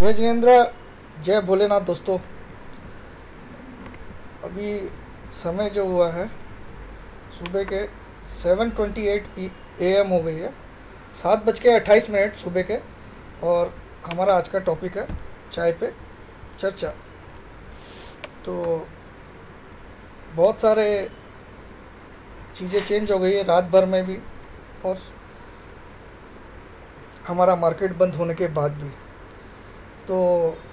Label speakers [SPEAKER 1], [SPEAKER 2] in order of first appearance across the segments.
[SPEAKER 1] जय जिनेन्द्र, जय भोलेनाथ। दोस्तों, अभी समय जो हुआ है सुबह के 7:28 AM हो गई है, 7:28 सुबह के। और हमारा आज का टॉपिक है चाय पे चर्चा। तो बहुत सारे चीज़ें चेंज हो गई है रात भर में भी, और हमारा मार्केट बंद होने के बाद भी। तो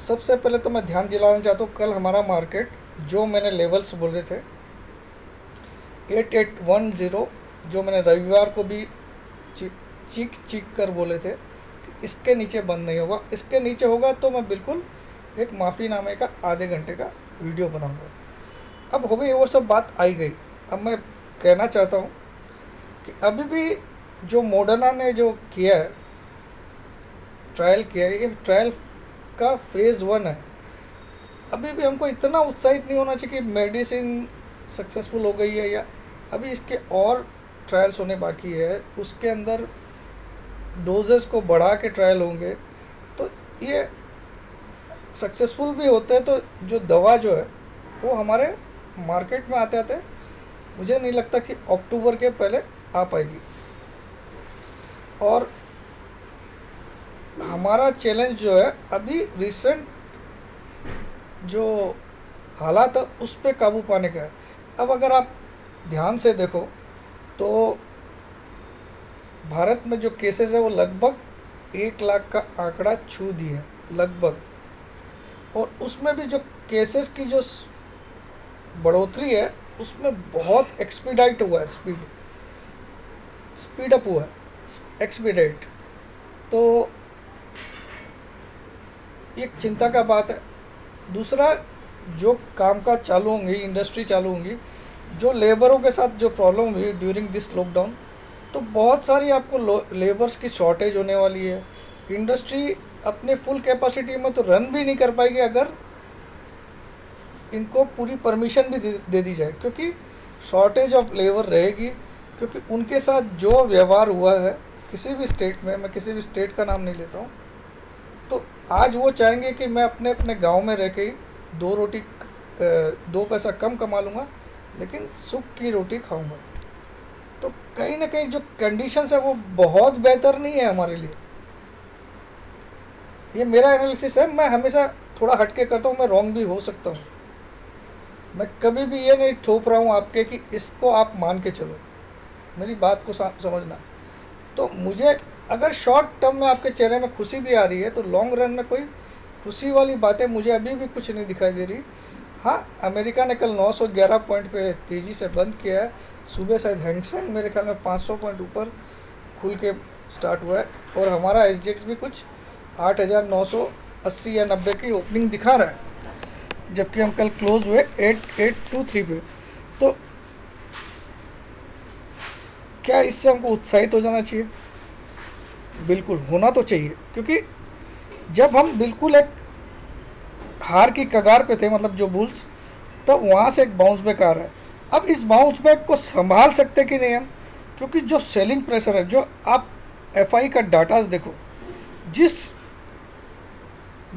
[SPEAKER 1] सबसे पहले तो मैं ध्यान दिलाना चाहता हूँ, कल हमारा मार्केट जो मैंने लेवल्स बोले थे 8810, जो मैंने रविवार को भी चीख कर बोले थे कि इसके नीचे बंद नहीं होगा। इसके नीचे होगा तो मैं बिल्कुल एक माफ़ीनामे का आधे घंटे का वीडियो बनाऊंगा। अब हो गई वो सब बात आई गई। अब मैं कहना चाहता हूँ कि अभी भी जो मॉडर्ना ने जो किया है, ट्रायल किया है, ये ट्रायल का फेज़ 1 है। अभी भी हमको इतना उत्साहित नहीं होना चाहिए कि मेडिसिन सक्सेसफुल हो गई है, या अभी इसके और ट्रायल्स होने बाकी है। उसके अंदर डोजेस को बढ़ा के ट्रायल होंगे, तो ये सक्सेसफुल भी होते हैं। तो जो दवा जो है वो हमारे मार्केट में आते आते मुझे नहीं लगता कि अक्टूबर के पहले आ पाएगी। और हमारा चैलेंज जो है अभी रिसेंट जो हालात है उस पर काबू पाने का है। अब अगर आप ध्यान से देखो तो भारत में जो केसेस है वो लगभग 1 लाख का आंकड़ा छू दिए लगभग। और उसमें भी जो केसेस की जो बढ़ोतरी है उसमें बहुत एक्सपीडाइट हुआ है, स्पीड अप हुआ है, एक्सपीडाइट। तो एक चिंता का बात है। दूसरा, जो कामकाज चालू होंगी, इंडस्ट्री चालू होंगी, जो लेबरों के साथ जो प्रॉब्लम हुई ड्यूरिंग दिस लॉकडाउन, तो बहुत सारी आपको लेबर्स की शॉर्टेज होने वाली है। इंडस्ट्री अपने फुल कैपेसिटी में तो रन भी नहीं कर पाएगी अगर इनको पूरी परमिशन भी दे दी जाए, क्योंकि शॉर्टेज ऑफ लेबर रहेगी। क्योंकि उनके साथ जो व्यवहार हुआ है किसी भी स्टेट में, मैं किसी भी स्टेट का नाम नहीं लेता हूँ, तो आज वो चाहेंगे कि मैं अपने अपने गांव में रह के ही 2 पैसा कम कमा लूँगा, लेकिन सुख की रोटी खाऊंगा। तो कहीं ना कहीं जो कंडीशंस है वो बहुत बेहतर नहीं है हमारे लिए। ये मेरा एनालिसिस है। मैं हमेशा थोड़ा हटके करता हूँ, मैं रॉन्ग भी हो सकता हूँ। मैं कभी भी ये नहीं थोप रहा हूँ आपके कि इसको आप मान के चलो, मेरी बात को समझना। तो मुझे अगर शॉर्ट टर्म में आपके चेहरे में खुशी भी आ रही है, तो लॉन्ग रन में कोई खुशी वाली बातें मुझे अभी भी कुछ नहीं दिखाई दे रही। हाँ, अमेरिका ने कल 911 पॉइंट पे तेज़ी से बंद किया है। सुबह शायद हैंगसेंग मेरे ख्याल में 500 पॉइंट ऊपर खुल के स्टार्ट हुआ है, और हमारा SGX भी कुछ 8,980 या 90 की ओपनिंग दिखा रहा है, जबकि हम कल क्लोज हुए 8,823 पे। तो क्या इससे हमको उत्साहित हो जाना चाहिए? बिल्कुल होना तो चाहिए, क्योंकि जब हम बिल्कुल एक हार की कगार पे थे, मतलब जो बुल्स, तब वहाँ से एक बाउंस बैक आ रहा है। अब इस बाउंस बैक को संभाल सकते कि नहीं हम? क्योंकि जो सेलिंग प्रेशर है, जो आप FI का डाटा देखो, जिस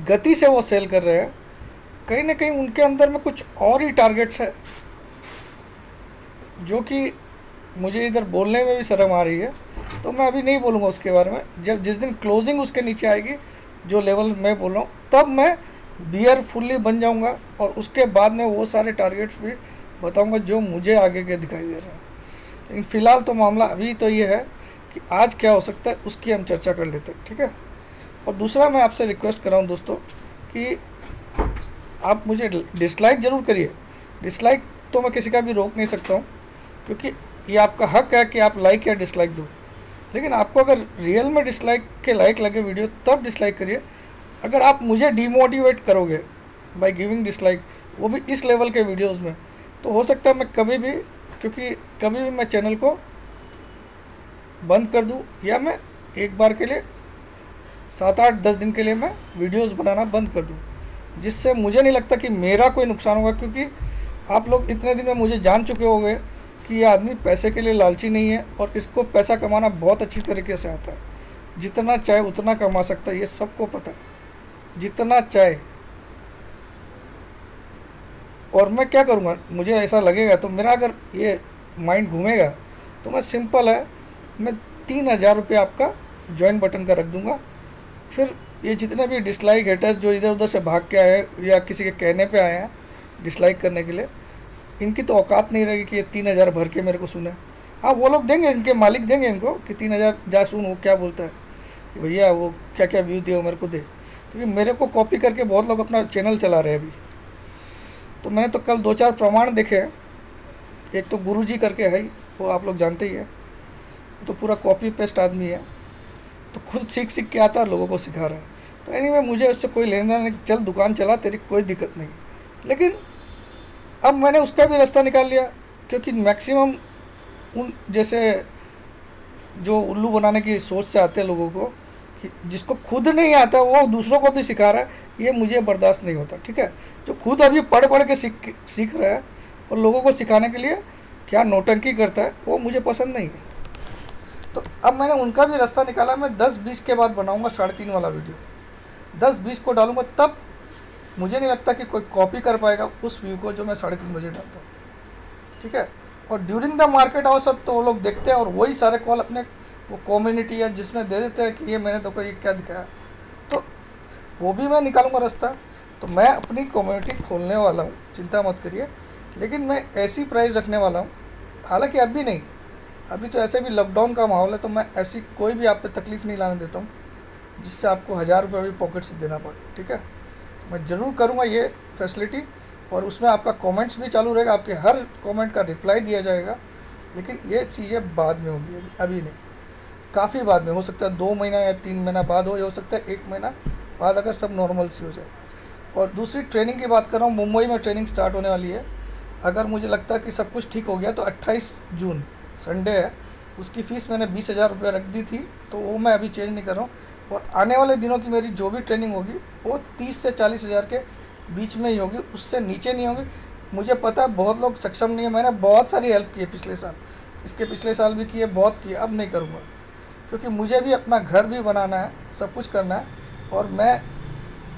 [SPEAKER 1] गति से वो सेल कर रहे हैं, कहीं ना कहीं उनके अंदर में कुछ और ही टारगेट्स है, जो कि मुझे इधर बोलने में भी शर्म आ रही है। तो मैं अभी नहीं बोलूँगा उसके बारे में। जब जिस दिन क्लोजिंग उसके नीचे आएगी, जो लेवल मैं बोल रहा हूँ, तब मैं बियर फुल्ली बन जाऊँगा, और उसके बाद में वो सारे टारगेट्स भी बताऊँगा जो मुझे आगे के दिखाई दे रहे हैं। लेकिन फ़िलहाल तो मामला अभी तो ये है कि आज क्या हो सकता है उसकी हम चर्चा कर लेते हैं, ठीक है। और दूसरा, मैं आपसे रिक्वेस्ट कर रहा हूँ दोस्तों कि आप मुझे डिसलाइक ज़रूर करिए। डिसलाइक तो मैं किसी का भी रोक नहीं सकता हूँ, क्योंकि ये आपका हक है कि आप लाइक या डिसलाइक दो। लेकिन आपको अगर रियल में डिसलाइक के लायक लगे वीडियो, तब डिसलाइक करिए। अगर आप मुझे डीमोटिवेट करोगे बाय गिविंग डिसलाइक, वो भी इस लेवल के वीडियोस में, तो हो सकता है मैं कभी भी, क्योंकि कभी भी मैं चैनल को बंद कर दूं, या मैं एक बार के लिए 7-8-10 दिन के लिए मैं वीडियोस बनाना बंद कर दूं, जिससे मुझे नहीं लगता कि मेरा कोई नुकसान होगा। क्योंकि आप लोग इतने दिन में मुझे जान चुके होंगे कि ये आदमी पैसे के लिए लालची नहीं है, और इसको पैसा कमाना बहुत अच्छी तरीके से आता है। जितना चाहे उतना कमा सकता है, ये सबको पता है। जितना चाहे। और मैं क्या करूँगा, मुझे ऐसा लगेगा तो मेरा अगर ये माइंड घूमेगा तो मैं सिंपल है, मैं 3,000 रुपये आपका ज्वाइन बटन का रख दूँगा। फिर ये जितने भी डिसलाइक हेटर्स जो इधर उधर से भाग के आए हैं या किसी के कहने पे आए हैं डिसलाइक करने के लिए, इनकी तो औकात नहीं रहेगी कि ये 3,000 भर के मेरे को सुने। हाँ, वो लोग देंगे, इनके मालिक देंगे इनको कि 3,000 जा सुन वो क्या बोलता है कि भैया वो क्या क्या व्यू दिए वो मेरे को दे, क्योंकि मेरे को कॉपी करके बहुत लोग अपना चैनल चला रहे हैं अभी। तो मैंने तो कल 2-4 प्रमाण देखे हैं। एक तो गुरुजी करके है, वो आप लोग जानते ही है, तो पूरा कॉपी पेस्ट आदमी है, तो खुद सीख सीख के आता है, लोगों को सिखा रहा है। तो एनीवे मुझे उससे कोई लेना नहीं, चल दुकान चला, तेरी कोई दिक्कत नहीं। लेकिन अब मैंने उसका भी रास्ता निकाल लिया, क्योंकि मैक्सिमम उन जैसे जो उल्लू बनाने की सोच से आते हैं लोगों को, कि जिसको खुद नहीं आता वो दूसरों को भी सिखा रहा है, ये मुझे बर्दाश्त नहीं होता। ठीक है, जो खुद अभी पढ़ पढ़ के सीख रहा है और लोगों को सिखाने के लिए क्या नौटंकी करता है, वो मुझे पसंद नहीं है। तो अब मैंने उनका भी रास्ता निकाला, मैं 10-20 के बाद बनाऊंगा 3.5 वाला वीडियो, 10-20 को डालूंगा, तब मुझे नहीं लगता कि कोई कॉपी कर पाएगा उस व्यू को जो मैं 3:30 बजे डालता हूँ। ठीक है, और ड्यूरिंग द मार्केट अवर्स तो वो लोग देखते हैं और वही सारे कॉल अपने वो कम्युनिटी या जिसमें दे देते हैं कि ये मैंने देखो ये क्या दिखाया, तो वो भी मैं निकालूंगा रास्ता। तो मैं अपनी कम्युनिटी खोलने वाला हूँ, चिंता मत करिए, लेकिन मैं ऐसी प्राइस रखने वाला हूँ, हालांकि अभी नहीं, अभी तो ऐसे भी लॉकडाउन का माहौल है, तो मैं ऐसी कोई भी आप पे तकलीफ़ नहीं लाने देता हूँ जिससे आपको 1,000 रुपये भी पॉकेट से देना पड़े। ठीक है, मैं ज़रूर करूँगा ये फैसिलिटी, और उसमें आपका कमेंट्स भी चालू रहेगा, आपके हर कमेंट का रिप्लाई दिया जाएगा। लेकिन ये चीज़ें बाद में होगी, अभी नहीं, काफ़ी बाद में, हो सकता है 2 महीना या 3 महीना बाद हो, या हो सकता है 1 महीना बाद, अगर सब नॉर्मल सी हो जाए। और दूसरी ट्रेनिंग की बात कर रहा हूँ, मुंबई में ट्रेनिंग स्टार्ट होने वाली है। अगर मुझे लगता है कि सब कुछ ठीक हो गया तो 28 जून संडे है, उसकी फ़ीस मैंने 20,000 रुपये रख दी थी, तो वो मैं अभी चेंज नहीं कर रहा हूँ। और आने वाले दिनों की मेरी जो भी ट्रेनिंग होगी वो 30 से 40,000 के बीच में ही होगी, उससे नीचे नहीं होगी। मुझे पता है बहुत लोग सक्षम नहीं है, मैंने बहुत सारी हेल्प की है पिछले साल, इसके पिछले साल भी किए, बहुत किए, अब नहीं करूँगा, क्योंकि मुझे भी अपना घर भी बनाना है, सब कुछ करना है। और मैं,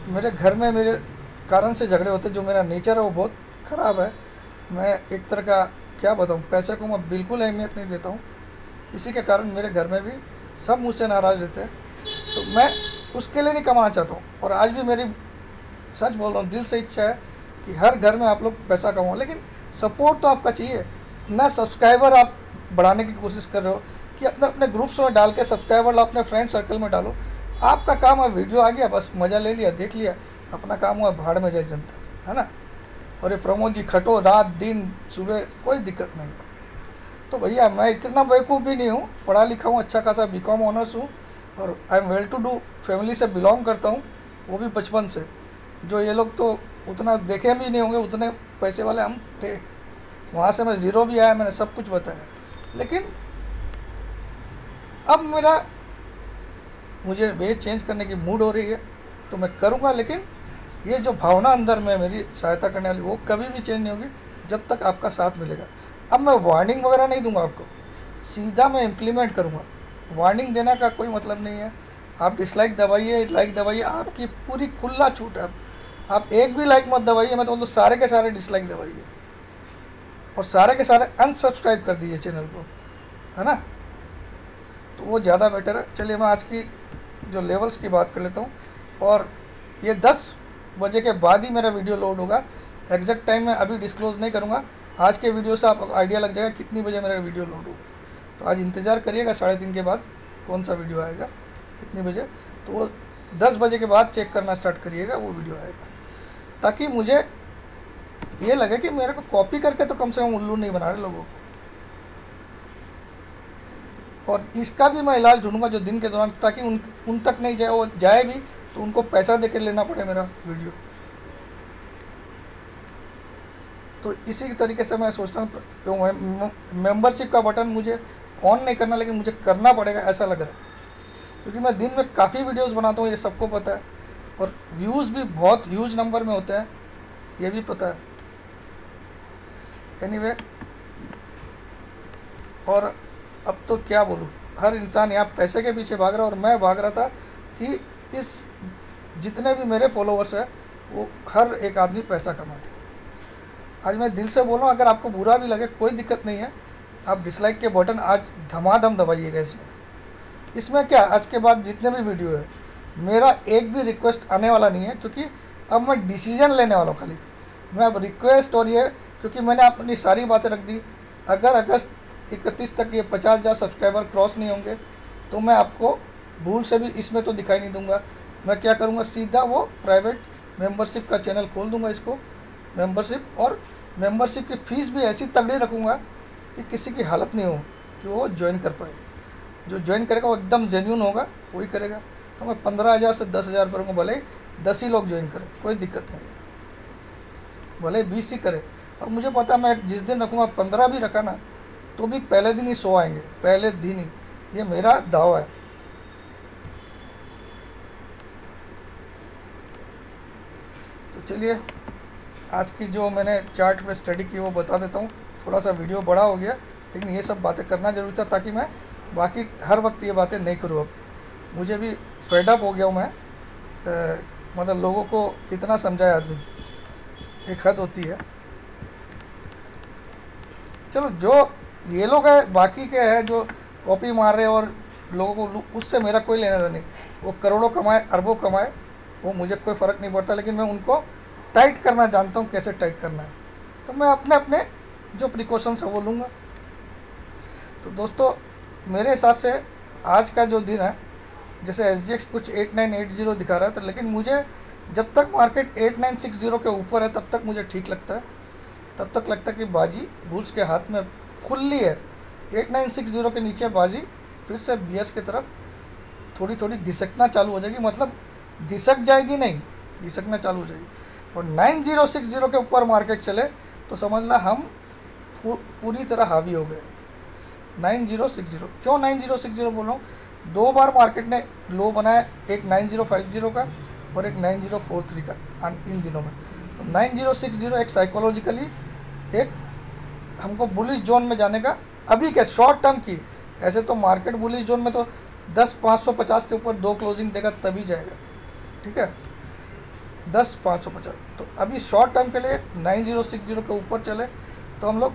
[SPEAKER 1] मेरे घर में मेरे कारण से झगड़े होते, जो मेरा नेचर है वो बहुत ख़राब है। मैं एक तरह का क्या बताऊँ, पैसे को मैं बिल्कुल अहमियत नहीं देता हूँ, इसी के कारण मेरे घर में भी सब मुझसे नाराज़ रहते हैं। तो मैं उसके लिए नहीं कमाना चाहता हूँ, और आज भी मेरी, सच बोल रहा हूँ, दिल से इच्छा है कि हर घर में आप लोग पैसा कमाओ, लेकिन सपोर्ट तो आपका चाहिए ना। सब्सक्राइबर आप बढ़ाने की कोशिश कर रहे हो कि अपने अपने ग्रुप्स में डाल के सब्सक्राइबर लो, अपने फ्रेंड सर्कल में डालो। आपका काम है, वीडियो आ गया बस मज़ा ले लिया, देख लिया, अपना काम हुआ, भाड़ में जाए जनता, है ना। और ये प्रमोद जी खटो रात दिन सुबह, कोई दिक्कत नहीं है। तो भैया मैं इतना बेवकूफ़ भी नहीं हूँ, पढ़ा लिखा हूँ, अच्छा खासा बीकॉम ऑनर्स हूँ, और I am well to do family से बिलोंग करता हूँ, वो भी बचपन से। जो ये लोग तो उतना देखे भी नहीं होंगे, उतने पैसे वाले हम थे, वहाँ से मैं ज़ीरो भी आया, मैंने सब कुछ बताया। लेकिन अब मुझे वे चेंज करने की मूड हो रही है, तो मैं करूँगा। लेकिन ये जो भावना अंदर में मेरी सहायता करने वाली, वो कभी भी चेंज नहीं होगी जब तक आपका साथ मिलेगा। अब मैं वार्निंग वगैरह नहीं दूंगा आपको, सीधा मैं इम्प्लीमेंट करूँगा। वार्निंग देने का कोई मतलब नहीं है, आप डिसलाइक दबाइए, लाइक दबाइए, आपकी पूरी खुला छूट है। आप एक भी लाइक मत दबाइए, मैं तो बोलूँ सारे के सारे डिसलाइक दबाइए, और सारे के सारे अनसब्सक्राइब कर दीजिए चैनल को, है ना, तो वो ज़्यादा बेटर है। चलिए मैं आज की जो लेवल्स की बात कर लेता हूँ, और ये 10 बजे के बाद ही मेरा वीडियो लोड होगा। एग्जैक्ट टाइम मैं अभी डिस्क्लोज़ नहीं करूँगा, आज के वीडियो से आपको आइडिया लग जाएगा कितनी बजे मेरा वीडियो लोड होगा। तो आज इंतज़ार करिएगा 3:30 के बाद कौन सा वीडियो आएगा, कितनी बजे, तो वो 10 बजे के बाद चेक करना स्टार्ट करिएगा, वो वीडियो आएगा, ताकि मुझे ये लगे कि मेरे को कॉपी करके तो कम से कम उल्लू नहीं बना रहे लोगों को। और इसका भी मैं इलाज ढूंढूंगा जो दिन के दौरान, ताकि उन तक नहीं जाए, वो जाए भी तो उनको पैसा दे के लेना पड़े मेरा वीडियो। तो इसी तरीके से मैं सोचता हूँ, मेंबरशिप का बटन मुझे ऑन नहीं करना, लेकिन मुझे करना पड़ेगा ऐसा लग रहा है, क्योंकि मैं दिन में काफ़ी वीडियोस बनाता हूँ, ये सबको पता है, और व्यूज़ भी बहुत ह्यूज नंबर में होते हैं, ये भी पता है। एनीवे, और अब तो क्या बोलूँ, हर इंसान यहाँ पैसे के पीछे भाग रहा है, और मैं भाग रहा था कि इस जितने भी मेरे फॉलोअर्स हैं वो हर एक आदमी पैसा कमाए। आज मैं दिल से बोल रहा हूँ, अगर आपको बुरा भी लगे कोई दिक्कत नहीं है, आप डिसलाइक के बटन आज धमाधम दबाइएगा। इसमें क्या, आज के बाद जितने भी वीडियो है मेरा एक भी रिक्वेस्ट आने वाला नहीं है, क्योंकि अब मैं डिसीजन लेने वाला हूँ खाली। मैं अब रिक्वेस्ट और ये, क्योंकि मैंने अपनी सारी बातें रख दी, अगर अगस्त 31 तक ये 50,000 सब्सक्राइबर क्रॉस नहीं होंगे तो मैं आपको भूल से भी इसमें तो दिखाई नहीं दूंगा। मैं क्या करूँगा, सीधा वो प्राइवेट मेंबरशिप का चैनल खोल दूंगा इसको, मेंबरशिप, और मेंबरशिप की फ़ीस भी ऐसी तगड़ी रखूँगा कि किसी की हालत नहीं हो कि वो ज्वाइन कर पाए। जो ज्वाइन करेगा वो एकदम जेन्यून होगा, वही करेगा। तो मैं 15,000 से 10,000 पर हूँ, भले 10 ही लोग ज्वाइन करें, कोई दिक्कत नहीं है, भले 20 ही करे। और मुझे पता, मैं जिस दिन रखूँगा 15 भी रखा ना तो भी पहले दिन ही 100 आएंगे, पहले दिन ही, ये मेरा दावा है। तो चलिए, आज की जो मैंने चार्ट में स्टडी की वो बता देता हूँ। थोड़ा सा वीडियो बड़ा हो गया, लेकिन ये सब बातें करना जरूरी था ताकि मैं बाकी हर वक्त ये बातें नहीं करूँ। अब मुझे भी फेडअप हो गया हूँ मैं, मतलब लोगों को कितना समझाए आदमी, एक हद होती है। चलो, जो ये लोग है बाकी के हैं जो कॉपी मार रहे हैं और लोगों को, उससे मेरा कोई लेना देना नहीं। वो करोड़ों कमाए, अरबों कमाए, वो मुझे कोई फ़र्क नहीं पड़ता, लेकिन मैं उनको टाइट करना जानता हूँ, कैसे टाइट करना है। तो मैं अपने अपने जो प्रिकॉशंस है वो लूँगा। तो दोस्तों, मेरे हिसाब से आज का जो दिन है, जैसे SGX कुछ 8980 दिखा रहा है, तो लेकिन मुझे जब तक मार्केट 8960 के ऊपर है तब तक मुझे ठीक लगता है। तब तक लगता है कि बाजी बुल्स के हाथ में खुली है। 8960 के नीचे बाजी फिर से बियर्स की तरफ थोड़ी थोड़ी घिसकना चालू हो जाएगी, मतलब घिसक जाएगी नहीं, घिसकना चालू हो जाएगी। और 9060 के ऊपर मार्केट चले तो समझ ला हम पूरी तरह हावी हो गए। 9060, क्यों 9060 बोल रहा हूँ, 2 बार मार्केट ने लो बनाया, एक 9050 का और एक 9043 का इन दिनों में। तो 9060 एक साइकोलॉजिकली एक हमको बुलिश जोन में जाने का, अभी क्या शॉर्ट टर्म की, ऐसे तो मार्केट बुलिश जोन में तो 10,550 के ऊपर 2 क्लोजिंग देगा तभी जाएगा, ठीक है, 10,550। तो अभी शॉर्ट टर्म के लिए 9060 के ऊपर चले तो हम लोग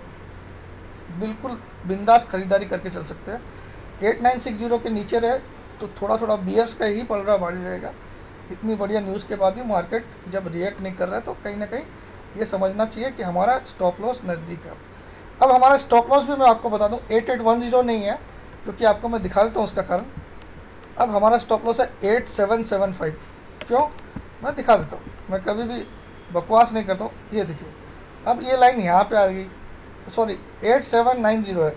[SPEAKER 1] बिल्कुल बिंदास खरीदारी करके चल सकते हैं। 8960 के नीचे रहे तो थोड़ा थोड़ा बियर्स का ही पलड़ा भारी रहेगा। इतनी बढ़िया न्यूज़ के बाद भी मार्केट जब रिएक्ट नहीं कर रहा है तो कहीं ना कहीं ये समझना चाहिए कि हमारा स्टॉप लॉस नज़दीक है। अब हमारा स्टॉप लॉस भी मैं आपको बता दूं 8810 नहीं है, क्योंकि आपको मैं दिखा देता हूँ उसका कारण। अब हमारा स्टॉप लॉस है 8775। क्यों, मैं दिखा देता हूँ, मैं कभी भी बकवास नहीं करता हूँ। ये देखिए, अब ये लाइन यहाँ पे आ गई, सॉरी 8790 है,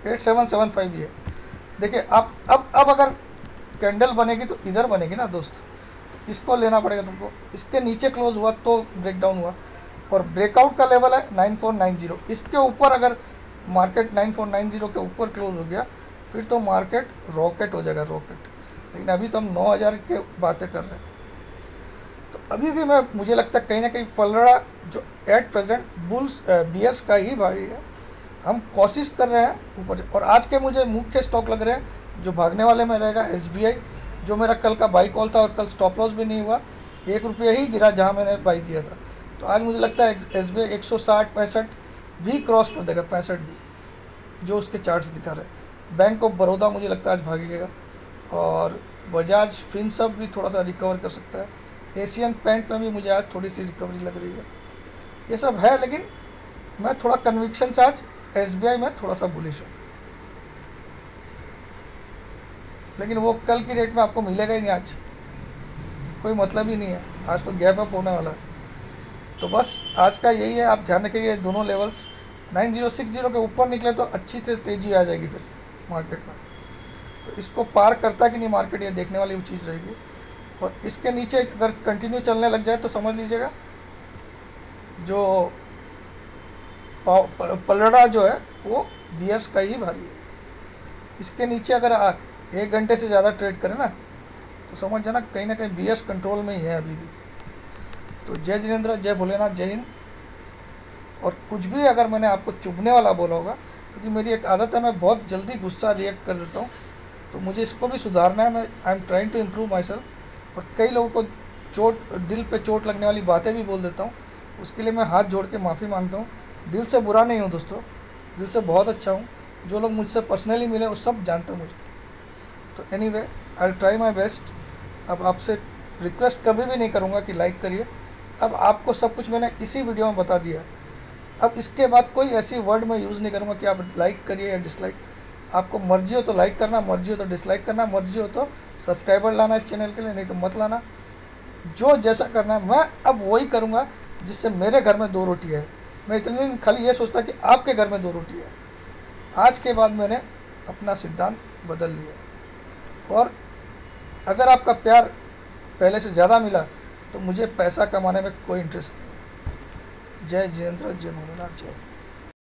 [SPEAKER 1] 8775 ये। देखिए अब अगर कैंडल बनेगी तो इधर बनेगी ना दोस्त, तो इसको लेना पड़ेगा तुमको। इसके नीचे क्लोज हुआ तो ब्रेकडाउन हुआ, और ब्रेकआउट का लेवल है 9490। इसके ऊपर अगर मार्केट 9490 के ऊपर क्लोज हो गया फिर तो मार्केट रॉकेट हो जाएगा, रॉकेट। लेकिन अभी तो हम 9000 के बातें कर रहे हैं। तो अभी भी मुझे लगता है कहीं ना कहीं पलड़ा जो एट प्रेजेंट बुल्स बियर्स का ही भारी है। हम कोशिश कर रहे हैं ऊपर। और आज के मुझे मुख्य स्टॉक लग रहे हैं जो भागने वाले में रहेगा SBI, जो मेरा कल का बाई कॉल था और कल स्टॉप लॉस भी नहीं हुआ, 1 रुपया ही गिरा जहां मैंने बाई दिया था। तो आज मुझे लगता है SBI 160-65 भी क्रॉस कर देगा, 65 भी, जो उसके चार्ट्स दिखा रहे हैं। बैंक ऑफ बड़ौदा मुझे लगता है आज भागेगा, और बजाज फिनसर्व भी थोड़ा सा रिकवर कर सकता है। एशियन पेंट में भी मुझे आज थोड़ी सी रिकवरी लग रही है। ये सब है, लेकिन मैं थोड़ा कन्विक्शन से आज SBI में थोड़ा सा बुलिश हूँ। लेकिन वो कल की रेट में आपको मिलेगा ही नहीं, आज कोई मतलब ही नहीं है, आज तो गैप अप होने वाला है। तो बस आज का यही है, आप ध्यान रखिए दोनों लेवल्स 9060 के ऊपर निकले तो अच्छी तेज़ी आ जाएगी फिर मार्केट में। तो इसको पार करता कि नहीं मार्केट, ये देखने वाली चीज़ रहेगी। और इसके नीचे अगर कंटिन्यू चलने लग जाए तो समझ लीजिएगा जो पलड़ा जो है वो बियर्स का ही भारी है। इसके नीचे अगर 1 घंटे से ज़्यादा ट्रेड करें ना तो समझ जाना कहीं ना कहीं बियर्स कंट्रोल में ही है अभी भी। तो जय जिनेंद्र, जय भोलेनाथ, जय हिंद। और कुछ भी अगर मैंने आपको चुभने वाला बोला होगा, क्योंकि मेरी एक आदत है, मैं बहुत जल्दी गुस्सा रिएक्ट कर देता हूँ, तो मुझे इसको भी सुधारना है। मैं I am trying to improve myself. और कई लोगों को दिल पे चोट लगने वाली बातें भी बोल देता हूँ, उसके लिए मैं हाथ जोड़ के माफ़ी मांगता हूँ। दिल से बुरा नहीं हूँ दोस्तों, दिल से बहुत अच्छा हूँ। जो लोग मुझसे पर्सनली मिले वो सब जानते हैं मुझे। तो anyway, I try my best. अब आपसे रिक्वेस्ट कभी भी नहीं करूँगा कि लाइक करिए। अब आपको सब कुछ मैंने इसी वीडियो में बता दिया। अब इसके बाद कोई ऐसी वर्ड मैं यूज़ नहीं करूँगा कि आप लाइक करिए या डिसलाइक। आपको मर्जी हो तो लाइक करना, मर्जी हो तो डिसलाइक करना, मर्जी हो तो सब्सक्राइबर लाना इस चैनल के लिए, नहीं तो मत लाना। जो जैसा करना है मैं अब वही करूँगा जिससे मेरे घर में 2 रोटी है। मैं इतने दिन खाली ये सोचता कि आपके घर में 2 रोटी है। आज के बाद मैंने अपना सिद्धांत बदल लिया। और अगर आपका प्यार पहले से ज़्यादा मिला तो मुझे पैसा कमाने में कोई इंटरेस्ट नहीं है। जय जिनेंद्र, जय भोलेनाथ, जय।